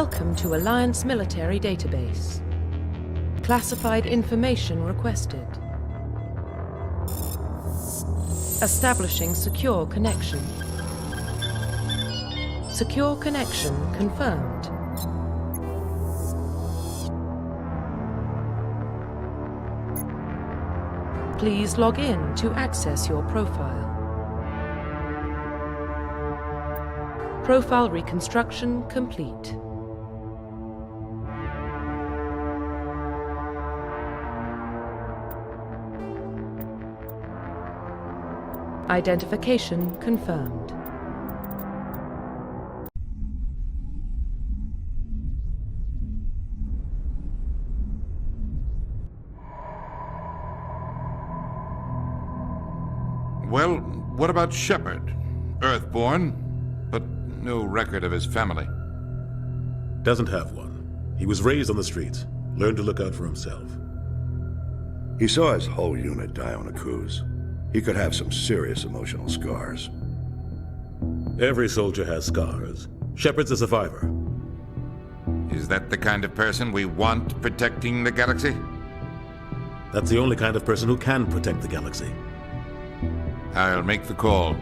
Welcome to Alliance Military Database. Classified information requested. Establishing secure connection. Secure connection confirmed. Please log in to access your profile. Profile reconstruction complete. Identification confirmed. Well, what about Shepard? Earthborn, but no record of his family. Doesn't have one. He was raised on the streets, learned to look out for himself. He saw his whole unit die on a cruise. He could have some serious emotional scars. Every soldier has scars. Shepard's a survivor. Is that the kind of person we want protecting the galaxy? That's the only kind of person who can protect the galaxy. I'll make the call.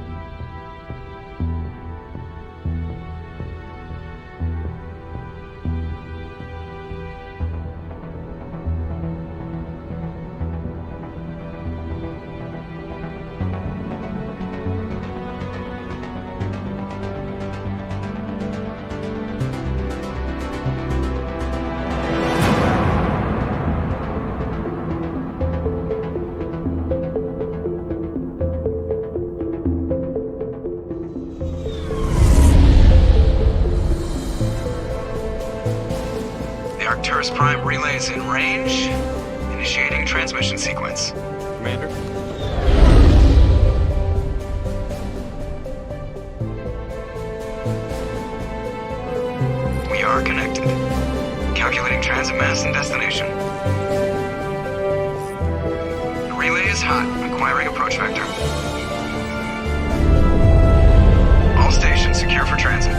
Arcturus Prime relays in range. Initiating transmission sequence. Commander? We are connected. Calculating transit mass and destination. The relay is hot. Acquiring approach vector. All stations secure for transit.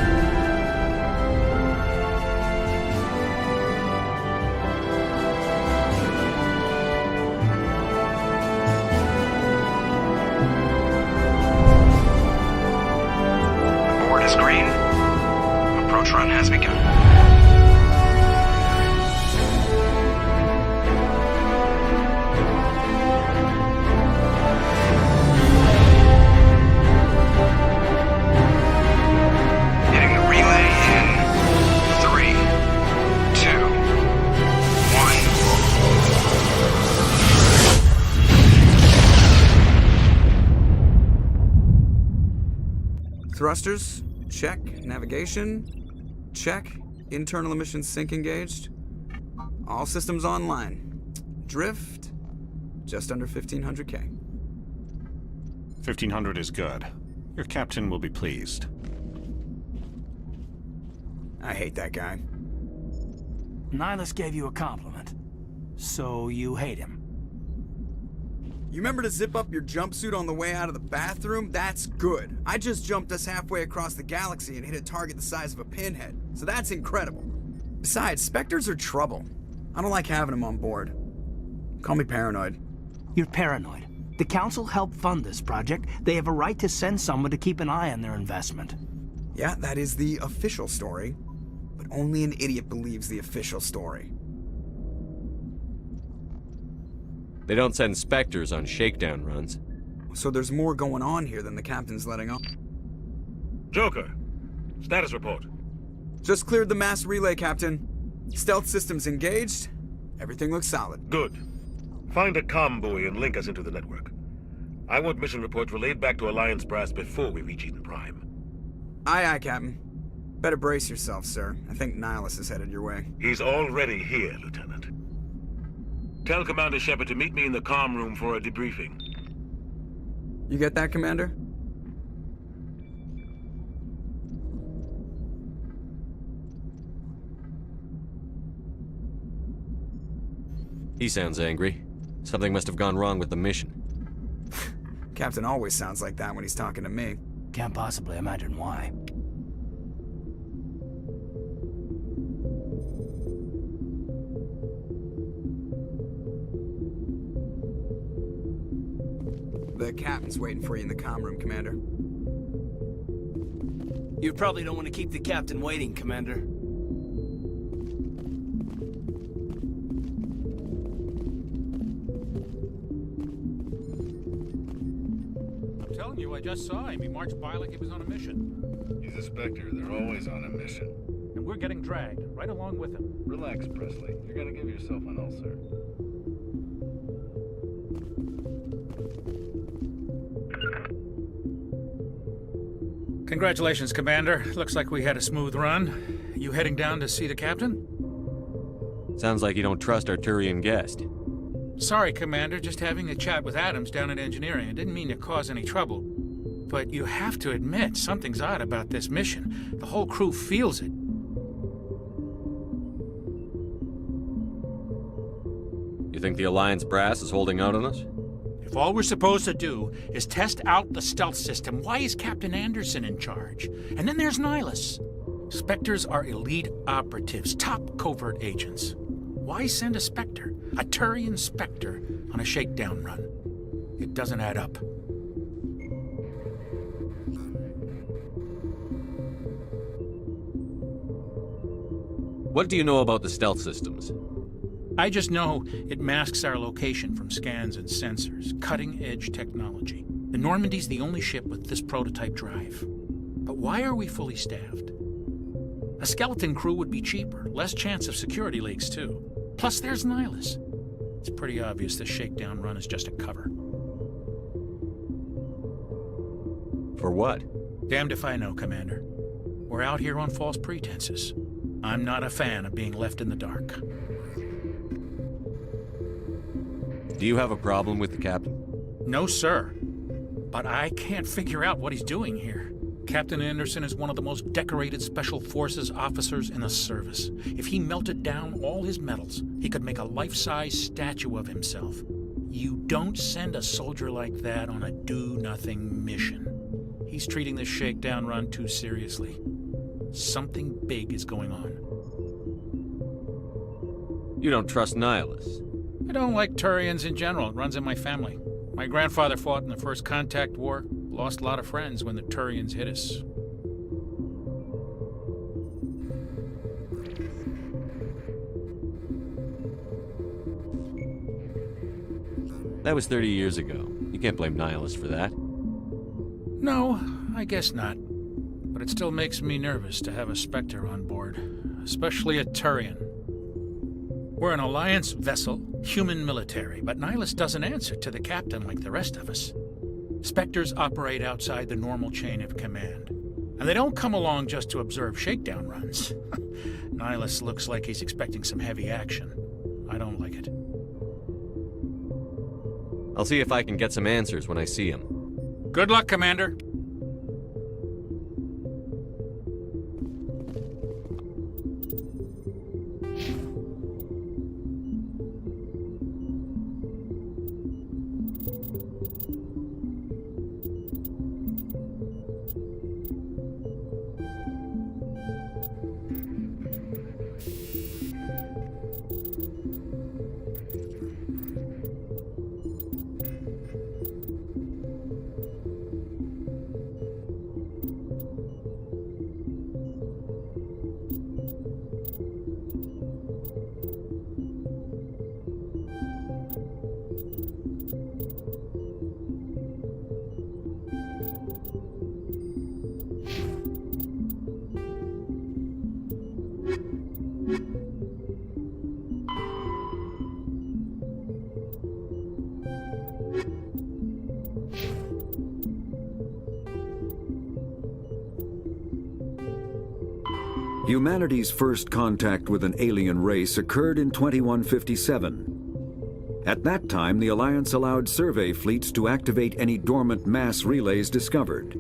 Green. Approach run has begun. Hitting the relay in 3, 2, 1. Thrusters? Check. Navigation? Check. Internal emission sync engaged. All systems online. Drift? Just under 1500K. 1500 is good. Your captain will be pleased. I hate that guy. Nihilus gave you a compliment. So you hate him. You remember to zip up your jumpsuit on the way out of the bathroom? That's good. I just jumped us halfway across the galaxy and hit a target the size of a pinhead. So that's incredible. Besides, Spectres are trouble. I don't like having them on board. Call me paranoid. You're paranoid. The Council helped fund this project. They have a right to send someone to keep an eye on their investment. Yeah, that is the official story. But only an idiot believes the official story. They don't send Spectres on shakedown runs. So there's more going on here than the captain's letting on. Joker, status report. Just cleared the mass relay, Captain. Stealth systems engaged. Everything looks solid. Good. Find a comm buoy and link us into the network. I want mission reports relayed back to Alliance Brass before we reach Eden Prime. Aye, aye, Captain. Better brace yourself, sir. I think Nihilus is headed your way. He's already here, Lieutenant. Tell Commander Shepard to meet me in the comm room for a debriefing. You get that, Commander? He sounds angry. Something must have gone wrong with the mission. Captain always sounds like that when he's talking to me. Can't possibly imagine why. The captain's waiting for you in the comm room, Commander. You probably don't want to keep the captain waiting, Commander. I'm telling you, I just saw him. He marched by like he was on a mission. He's a Spectre. They're always on a mission. And we're getting dragged, right along with him. Relax, Presley. You're gonna give yourself an ulcer. Congratulations, Commander. Looks like we had a smooth run. You heading down to see the captain? Sounds like you don't trust our Turian guest. Sorry, Commander. Just having a chat with Adams down at engineering. I didn't mean to cause any trouble. But you have to admit, something's odd about this mission. The whole crew feels it. You think the Alliance brass is holding out on us? If all we're supposed to do is test out the stealth system, why is Captain Anderson in charge? And then there's Nihilus. Spectres are elite operatives, top covert agents. Why send a Spectre, a Turian Spectre, on a shakedown run? It doesn't add up. What do you know about the stealth systems? I just know it masks our location from scans and sensors. Cutting-edge technology. The Normandy's the only ship with this prototype drive. But why are we fully staffed? A skeleton crew would be cheaper, less chance of security leaks, too. Plus, there's Nihilus. It's pretty obvious this shakedown run is just a cover. For what? Damned if I know, Commander. We're out here on false pretenses. I'm not a fan of being left in the dark. Do you have a problem with the captain? No, sir. But I can't figure out what he's doing here. Captain Anderson is one of the most decorated Special Forces officers in the service. If he melted down all his medals, he could make a life-size statue of himself. You don't send a soldier like that on a do-nothing mission. He's treating this shakedown run too seriously. Something big is going on. You don't trust Nihilus? I don't like Turians in general. It runs in my family. My grandfather fought in the First Contact War. Lost a lot of friends when the Turians hit us. That was 30 years ago. You can't blame Nihilus for that. No, I guess not. But it still makes me nervous to have a Spectre on board. Especially a Turian. We're an Alliance vessel, human military, but Nihilus doesn't answer to the captain like the rest of us. Spectres operate outside the normal chain of command. And they don't come along just to observe shakedown runs. Nihilus looks like he's expecting some heavy action. I don't like it. I'll see if I can get some answers when I see him. Good luck, Commander. Humanity's first contact with an alien race occurred in 2157. At that time, the Alliance allowed survey fleets to activate any dormant mass relays discovered,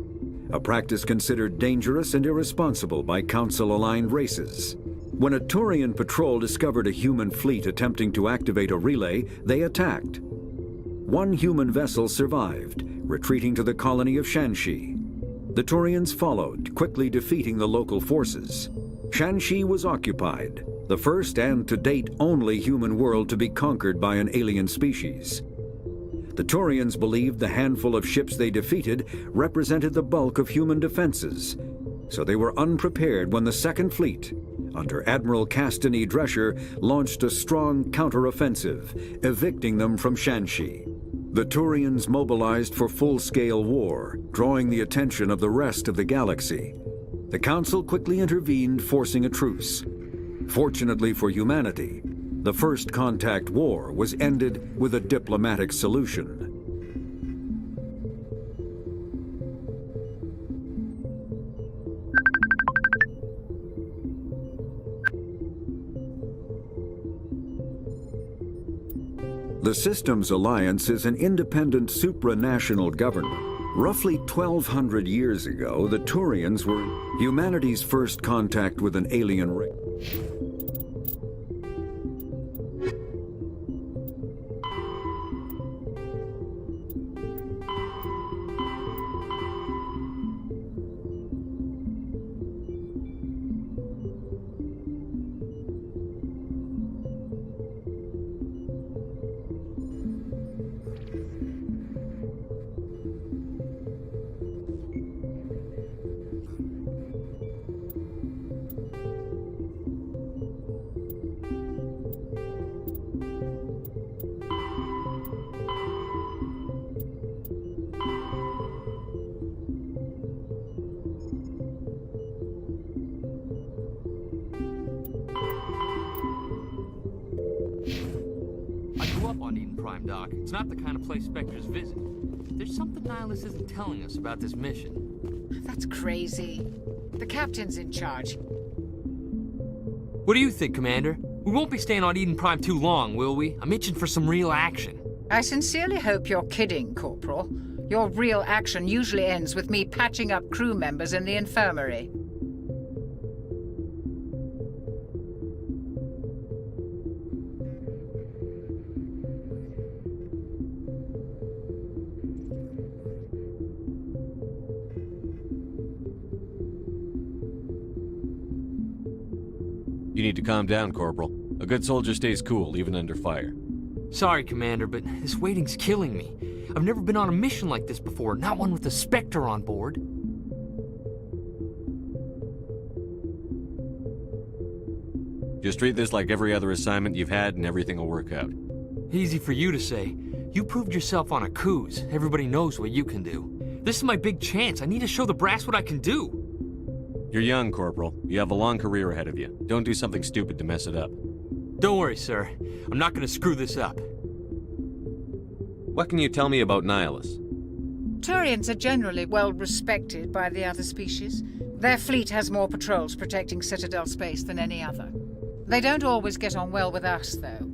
a practice considered dangerous and irresponsible by Council-aligned races. When a Turian patrol discovered a human fleet attempting to activate a relay, they attacked. One human vessel survived, retreating to the colony of Shanxi. The Turians followed, quickly defeating the local forces. Shanxi was occupied, the first and to date only human world to be conquered by an alien species. The Turians believed the handful of ships they defeated represented the bulk of human defenses, so they were unprepared when the Second Fleet, under Admiral Castany Drescher, launched a strong counteroffensive, evicting them from Shanxi. The Turians mobilized for full-scale war, drawing the attention of the rest of the galaxy. The Council quickly intervened, forcing a truce. Fortunately for humanity, the First Contact War was ended with a diplomatic solution. The Systems Alliance is an independent supranational government. Roughly 1,200 years ago, the Turians were humanity's first contact with an alien race. On Eden Prime, Doc. It's not the kind of place Spectres visit. There's something Nihilus isn't telling us about this mission. That's crazy. The captain's in charge. What do you think, Commander? We won't be staying on Eden Prime too long, will we? I'm itching for some real action. I sincerely hope you're kidding, Corporal. Your real action usually ends with me patching up crew members in the infirmary. You need to calm down, Corporal. A good soldier stays cool, even under fire. Sorry, Commander, but this waiting's killing me. I've never been on a mission like this before, not one with a Spectre on board. Just treat this like every other assignment you've had and everything will work out. Easy for you to say. You proved yourself on a cruise. Everybody knows what you can do. This is my big chance. I need to show the brass what I can do. You're young, Corporal. You have a long career ahead of you. Don't do something stupid to mess it up. Don't worry, sir. I'm not gonna screw this up. What can you tell me about Nihilus? Turians are generally well respected by the other species. Their fleet has more patrols protecting Citadel space than any other. They don't always get on well with us, though.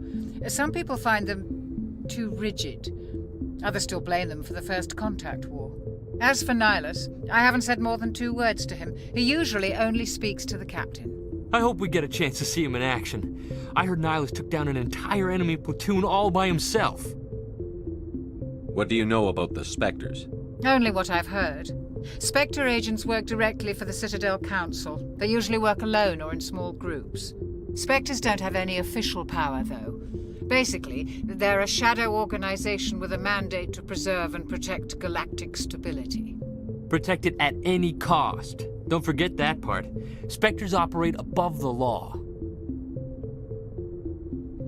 Some people find them too rigid. Others still blame them for the First Contact War. As for Nihilus, I haven't said more than 2 words to him. He usually only speaks to the captain. I hope we get a chance to see him in action. I heard Nihilus took down an entire enemy platoon all by himself. What do you know about the Spectres? Only what I've heard. Spectre agents work directly for the Citadel Council. They usually work alone or in small groups. Spectres don't have any official power, though. Basically, they're a shadow organization with a mandate to preserve and protect galactic stability. Protect it at any cost. Don't forget that part. Spectres operate above the law.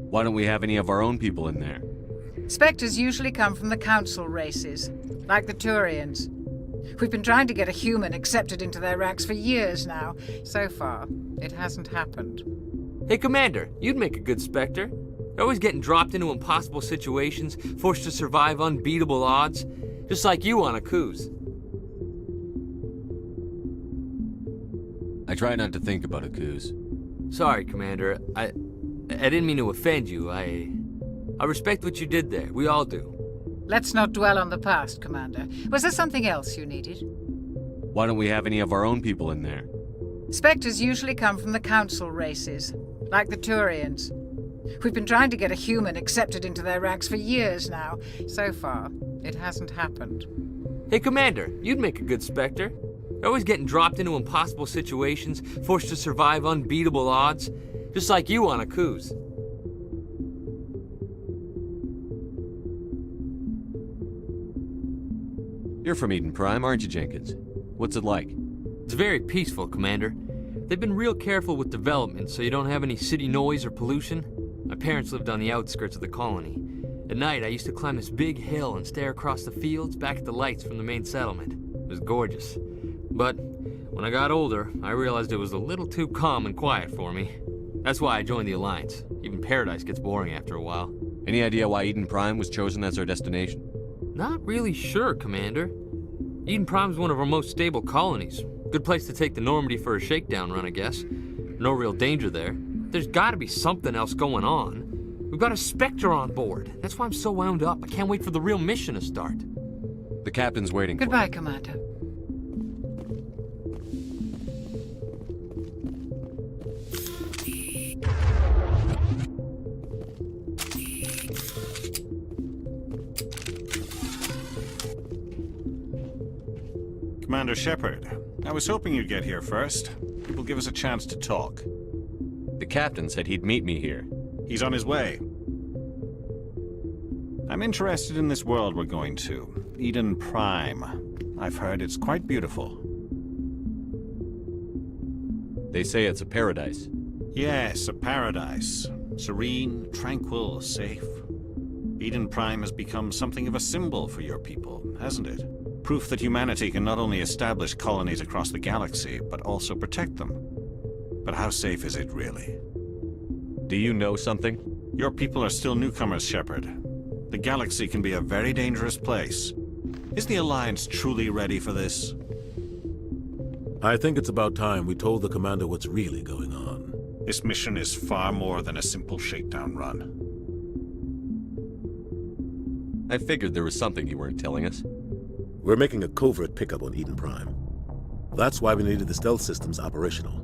Why don't we have any of our own people in there? Spectres usually come from the Council races, like the Turians. We've been trying to get a human accepted into their ranks for years now. So far, it hasn't happened. Hey, Commander, you'd make a good Spectre. They're always getting dropped into impossible situations, forced to survive unbeatable odds, just like you on a cruise. I try not to think about a cruise. Sorry, Commander. I didn't mean to offend you. I respect what you did there. We all do. Let's not dwell on the past, Commander. Was there something else you needed? Why don't we have any of our own people in there? Spectres usually come from the Council races, like the Turians. We've been trying to get a human accepted into their ranks for years now. So far, it hasn't happened. Hey, Commander, you'd make a good Spectre. They're always getting dropped into impossible situations, forced to survive unbeatable odds, just like you on a cruise. You're from Eden Prime, aren't you, Jenkins? What's it like? It's very peaceful, Commander. They've been real careful with development, so you don't have any city noise or pollution. My parents lived on the outskirts of the colony. At night, I used to climb this big hill and stare across the fields back at the lights from the main settlement. It was gorgeous. But when I got older, I realized it was a little too calm and quiet for me. That's why I joined the Alliance. Even Paradise gets boring after a while. Any idea why Eden Prime was chosen as our destination? Not really sure, Commander. Eden Prime's one of our most stable colonies. Good place to take the Normandy for a shakedown run, I guess. No real danger there. There's gotta be something else going on. We've got a Spectre on board. That's why I'm so wound up. I can't wait for the real mission to start. The captain's waiting for Goodbye, you. Commander. Commander Shepard, I was hoping you'd get here first. It will give us a chance to talk. The captain said he'd meet me here. He's on his way. I'm interested in this world we're going to, Eden Prime. I've heard it's quite beautiful. They say it's a paradise. Yes, a paradise. Serene, tranquil, safe. Eden Prime has become something of a symbol for your people, hasn't it? Proof that humanity can not only establish colonies across the galaxy, but also protect them. But how safe is it, really? Do you know something? Your people are still newcomers, Shepard. The galaxy can be a very dangerous place. Is the Alliance truly ready for this? I think it's about time we told the commander what's really going on. This mission is far more than a simple shakedown run. I figured there was something you weren't telling us. We're making a covert pickup on Eden Prime. That's why we needed the stealth systems operational.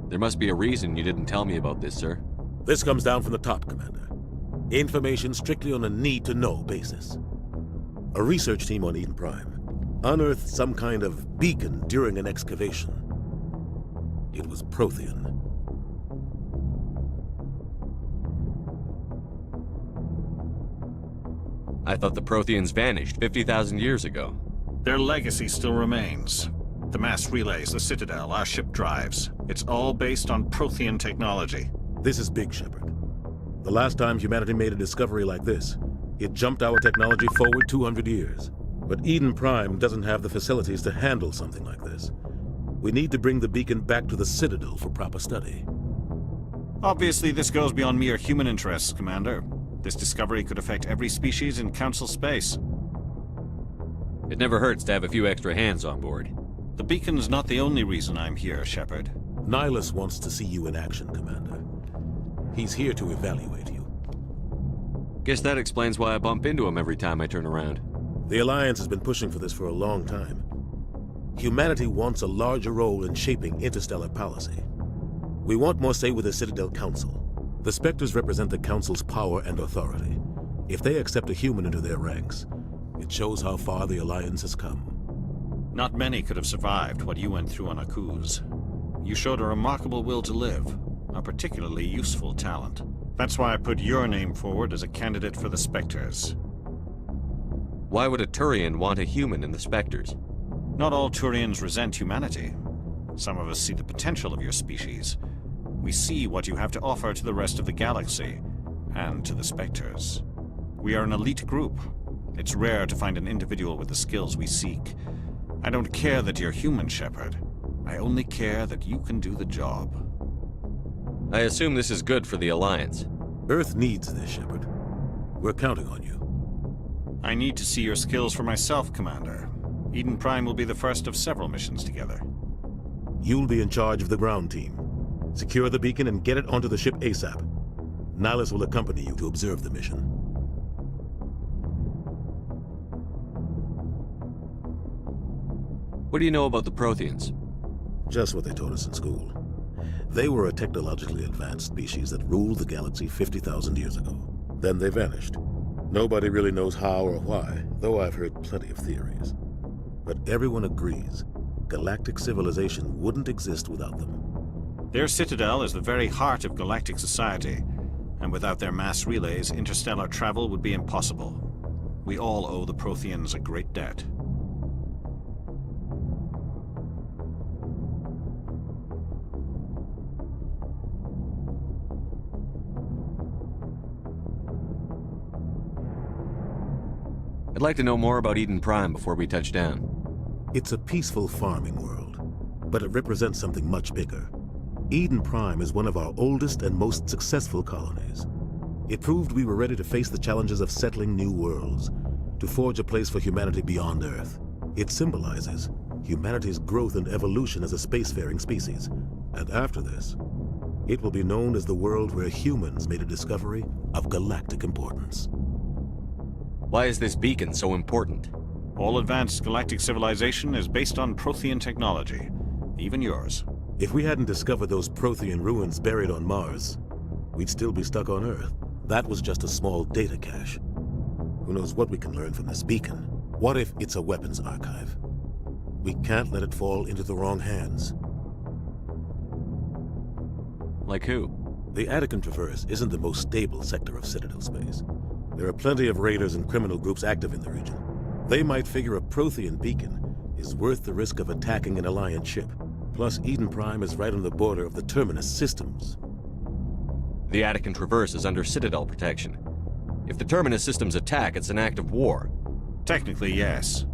There must be a reason you didn't tell me about this, sir. This comes down from the top, Commander. Information strictly on a need-to-know basis. A research team on Eden Prime unearthed some kind of beacon during an excavation. It was Prothean. I thought the Protheans vanished 50,000 years ago. Their legacy still remains. The mass relays, the Citadel, our ship drives. It's all based on Prothean technology. This is big, Shepard. The last time humanity made a discovery like this, it jumped our technology forward 200 years. But Eden Prime doesn't have the facilities to handle something like this. We need to bring the beacon back to the Citadel for proper study. Obviously, this goes beyond mere human interests, Commander. This discovery could affect every species in Council space. It never hurts to have a few extra hands on board. The beacon's not the only reason I'm here, Shepard. Nihilus wants to see you in action, Commander. He's here to evaluate you. Guess that explains why I bump into him every time I turn around. The Alliance has been pushing for this for a long time. Humanity wants a larger role in shaping interstellar policy. We want more say with the Citadel Council. The Spectres represent the Council's power and authority. If they accept a human into their ranks, it shows how far the Alliance has come. Not many could have survived what you went through on Akuz. You showed a remarkable will to live, a particularly useful talent. That's why I put your name forward as a candidate for the Spectres. Why would a Turian want a human in the Spectres? Not all Turians resent humanity. Some of us see the potential of your species. We see what you have to offer to the rest of the galaxy, and to the Spectres. We are an elite group. It's rare to find an individual with the skills we seek. I don't care that you're human, Shepard. I only care that you can do the job. I assume this is good for the Alliance. Earth needs this, Shepard. We're counting on you. I need to see your skills for myself, Commander. Eden Prime will be the first of several missions together. You'll be in charge of the ground team. Secure the beacon and get it onto the ship ASAP. Nihilus will accompany you to observe the mission. What do you know about the Protheans? Just what they taught us in school. They were a technologically advanced species that ruled the galaxy 50,000 years ago. Then they vanished. Nobody really knows how or why, though I've heard plenty of theories. But everyone agrees, galactic civilization wouldn't exist without them. Their citadel is the very heart of galactic society. And without their mass relays, interstellar travel would be impossible. We all owe the Protheans a great debt. I'd like to know more about Eden Prime before we touch down. It's a peaceful farming world, but it represents something much bigger. Eden Prime is one of our oldest and most successful colonies. It proved we were ready to face the challenges of settling new worlds, to forge a place for humanity beyond Earth. It symbolizes humanity's growth and evolution as a spacefaring species. And after this, it will be known as the world where humans made a discovery of galactic importance. Why is this beacon so important? All advanced galactic civilization is based on Prothean technology, even yours. If we hadn't discovered those Prothean ruins buried on Mars, we'd still be stuck on Earth. That was just a small data cache. Who knows what we can learn from this beacon? What if it's a weapons archive? We can't let it fall into the wrong hands. Like who? The Attican Traverse isn't the most stable sector of Citadel space. There are plenty of raiders and criminal groups active in the region. They might figure a Prothean beacon is worth the risk of attacking an Alliance ship. Plus, Eden Prime is right on the border of the Terminus systems. The Attican Traverse is under Citadel protection. If the Terminus systems attack, it's an act of war. Technically, yes.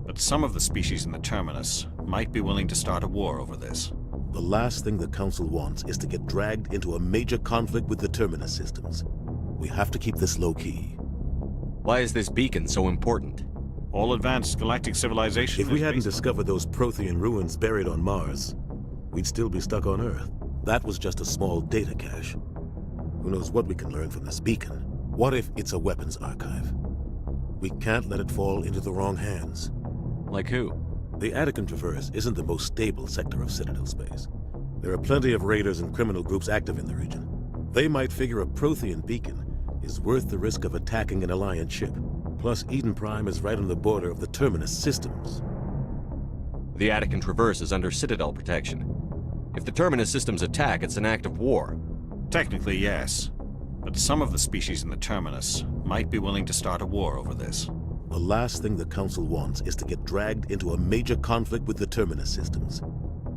But some of the species in the Terminus might be willing to start a war over this. The last thing the Council wants is to get dragged into a major conflict with the Terminus systems. We have to keep this low-key. Why is this beacon so important? All advanced galactic civilization If we hadn't discovered those Prothean ruins buried on Mars, we'd still be stuck on Earth. That was just a small data cache. Who knows what we can learn from this beacon? What if it's a weapons archive? We can't let it fall into the wrong hands. Like who? The Attican Traverse isn't the most stable sector of Citadel space. There are plenty of raiders and criminal groups active in the region. They might figure a Prothean beacon is worth the risk of attacking an Alliance ship. Plus, Eden Prime is right on the border of the Terminus systems. The Attican Traverse is under Citadel protection. If the Terminus systems attack, it's an act of war. Technically, yes. But some of the species in the Terminus might be willing to start a war over this. The last thing the Council wants is to get dragged into a major conflict with the Terminus systems.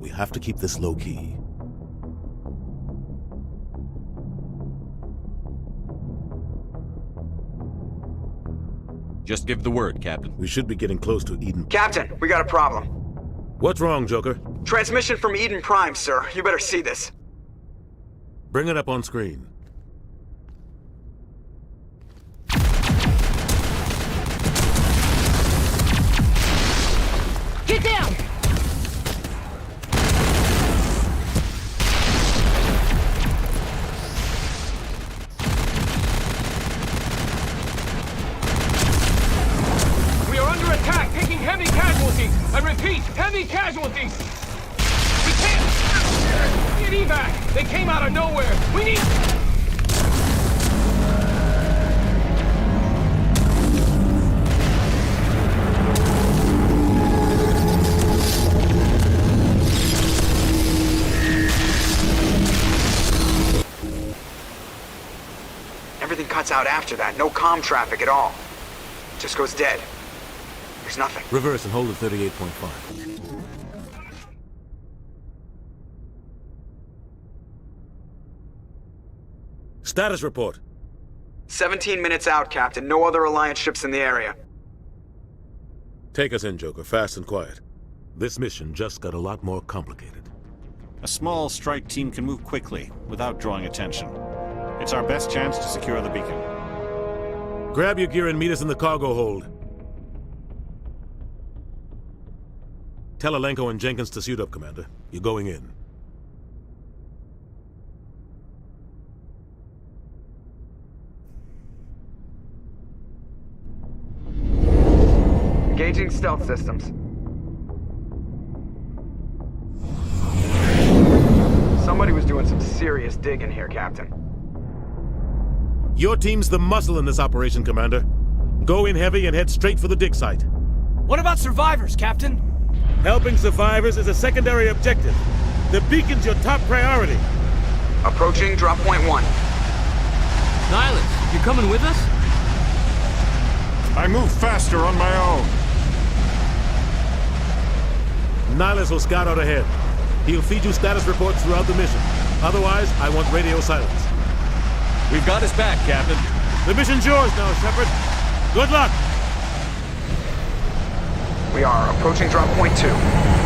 We have to keep this low-key. Just give the word, Captain. We should be getting close to Eden. Captain, we got a problem. What's wrong, Joker? Transmission from Eden Prime, sir. You better see this. Bring it up on screen. Get down! We are under attack, taking heavy casualties. I repeat, heavy casualties. We can't get evac. They came out of nowhere. We need. Everything cuts out after that. No comm traffic at all. Just goes dead. There's nothing. Reverse and hold at 38.5. Status report. 17 minutes out, Captain. No other Alliance ships in the area. Take us in, Joker, fast and quiet. This mission just got a lot more complicated. A small strike team can move quickly, without drawing attention. It's our best chance to secure the beacon. Grab your gear and meet us in the cargo hold. Tell Alenko and Jenkins to suit up, Commander. You're going in. Engaging stealth systems. Somebody was doing some serious digging here, Captain. Your team's the muscle in this operation, Commander. Go in heavy and head straight for the dig site. What about survivors, Captain? Helping survivors is a secondary objective. The beacon's your top priority. Approaching drop point 1. Nihilus, you coming with us? I move faster on my own. Nihilus will scout out ahead. He'll feed you status reports throughout the mission. Otherwise, I want radio silence. We've got his back, Captain. The mission's yours now, Shepard. Good luck! We are approaching drop point 2.